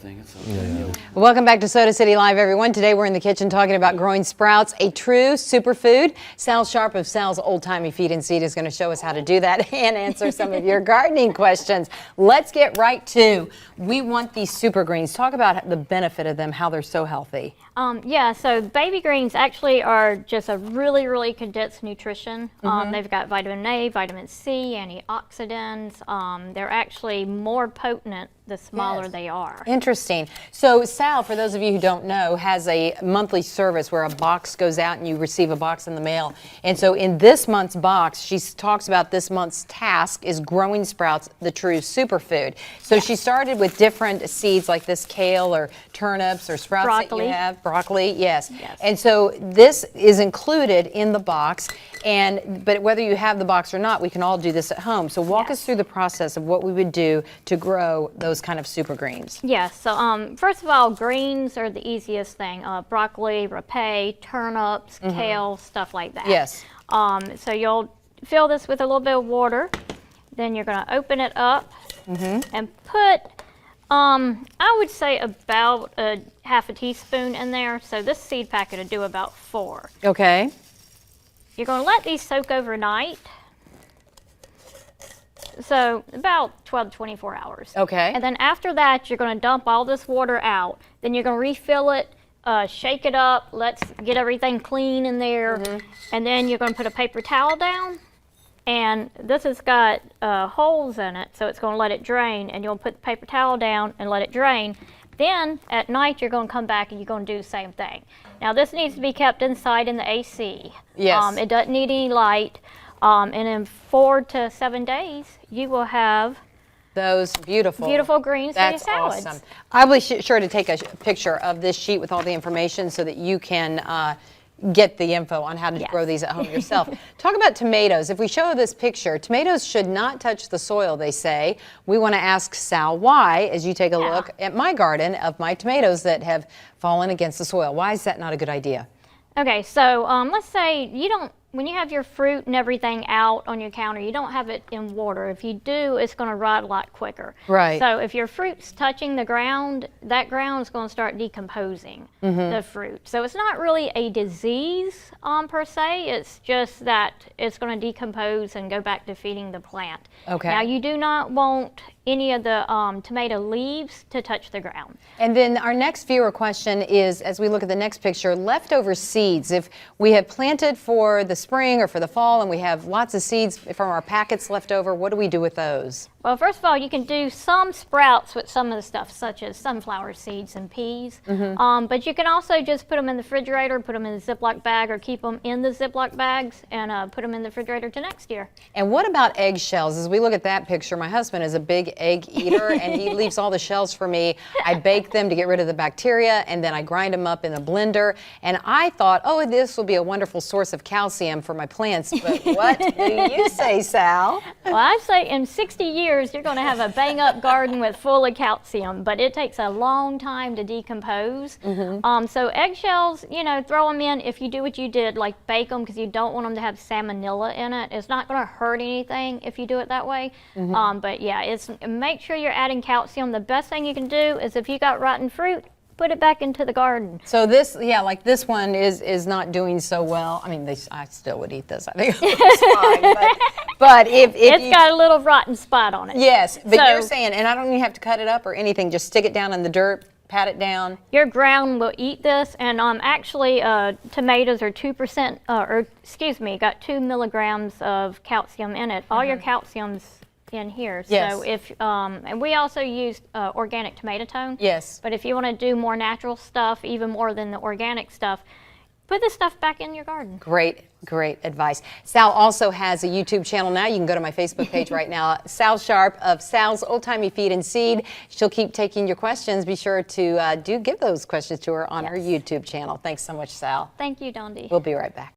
thing. It's okay. Welcome back to Soda City Live, everyone. Today we're in the kitchen talking about growing sprouts, a true superfood. Sal Sharpe of Sal's Old Timey Feed and Seed is going to show us how to do that and answer some of your gardening questions. Let's get right to, we want these super greens. Talk about the benefit of them, how they're so healthy. Yeah, so baby greens actually are just a really, really condensed nutrition. They've got vitamin A, vitamin C, antioxidants. They're actually more potent the smaller they are. Interesting. So Sal, for those of you who don't know, has a monthly service where a box goes out and you receive a box in the mail. And so in this month's box, she talks about this month's task is growing sprouts, the true superfood. So she started with different seeds like this kale or turnips or sprouts that you have. Broccoli, yes. And so this is included in the box. But whether you have the box or not, we can all do this at home. So walk us through the process of what we would do to grow those kind of super greens. Yes, so first of all, greens are the easiest thing. Broccoli, rape, turnips, kale, stuff like that. Yes. So you'll fill this with a little bit of water. Then you're going to open it up and put, I would say about a half a teaspoon in there. So this seed packet will do about 4. Okay. You're going to let these soak overnight. So about 12 to 24 hours. Okay. And then after that, you're going to dump all this water out. Then you're going to refill it, shake it up. Let's get everything clean in there. And then you're going to put a paper towel down. And this has got holes in it, so it's going to let it drain. And you'll put the paper towel down and let it drain. Then at night, you're going to come back and you're going to do the same thing. Now this needs to be kept inside in the AC. Yes. It doesn't need any light. And in 4 to 7 days, you will have those beautiful greens for your salads. Awesome. I'll be sure to take a picture of this sheet with all the information so that you can get the info on how to grow these at home yourself. Talk about tomatoes. If we show this picture, tomatoes should not touch the soil, they say. We want to ask Sal why, as you take a look at my garden of my tomatoes that have fallen against the soil. Why is that not a good idea? Okay, so let's say when you have your fruit and everything out on your counter, you don't have it in water. If you do, it's going to rot a lot quicker. Right. So if your fruit's touching the ground, that ground is going to start decomposing the fruit. So it's not really a disease per se. It's just that it's going to decompose and go back to feeding the plant. Okay. Now you do not want any of the tomato leaves to touch the ground. And then our next viewer question is, as we look at the next picture, leftover seeds. If we have planted for the spring or for the fall and we have lots of seeds from our packets left over, what do we do with those? Well, first of all, you can do some sprouts with some of the stuff, such as sunflower seeds and peas. But you can also just put them in the refrigerator, put them in a Ziploc bag, or keep them in the Ziploc bags and put them in the refrigerator to next year. And what about eggshells? As we look at that picture, my husband is a big egg eater, and he leaves all the shells for me. I bake them to get rid of the bacteria, and then I grind them up in a blender. And I thought, oh, this will be a wonderful source of calcium for my plants. But what do you say, Sal? Well, I say in 60 years, you're going to have a bang-up garden full of calcium, but it takes a long time to decompose. So eggshells, throw them in if you do what you did, like bake them, because you don't want them to have salmonella in it. It's not going to hurt anything if you do it that way. But yeah, make sure you're adding calcium. The best thing you can do is if you got rotten fruit, put it back into the garden. So this, like this one is not doing so well. I mean, I still would eat this. I think it's fine. But if it's got a little rotten spot on it. Yes, but you're saying, and I don't even have to cut it up or anything. Just stick it down in the dirt, pat it down. Your ground will eat this, and actually, tomatoes are 2%, got 2 milligrams of calcium in it. All your calcium's in here. Yes. So if and we also use organic tomato tone. Yes. But if you want to do more natural stuff, even more than the organic stuff, put this stuff back in your garden. Great advice. Sal also has a YouTube channel now. You can go to my Facebook page right now. Sal Sharpe of Sal's Old Timey Feed and Seed. She'll keep taking your questions. Be sure to give those questions to her on her YouTube channel. Thanks so much, Sal. Thank you, Dondi. We'll be right back.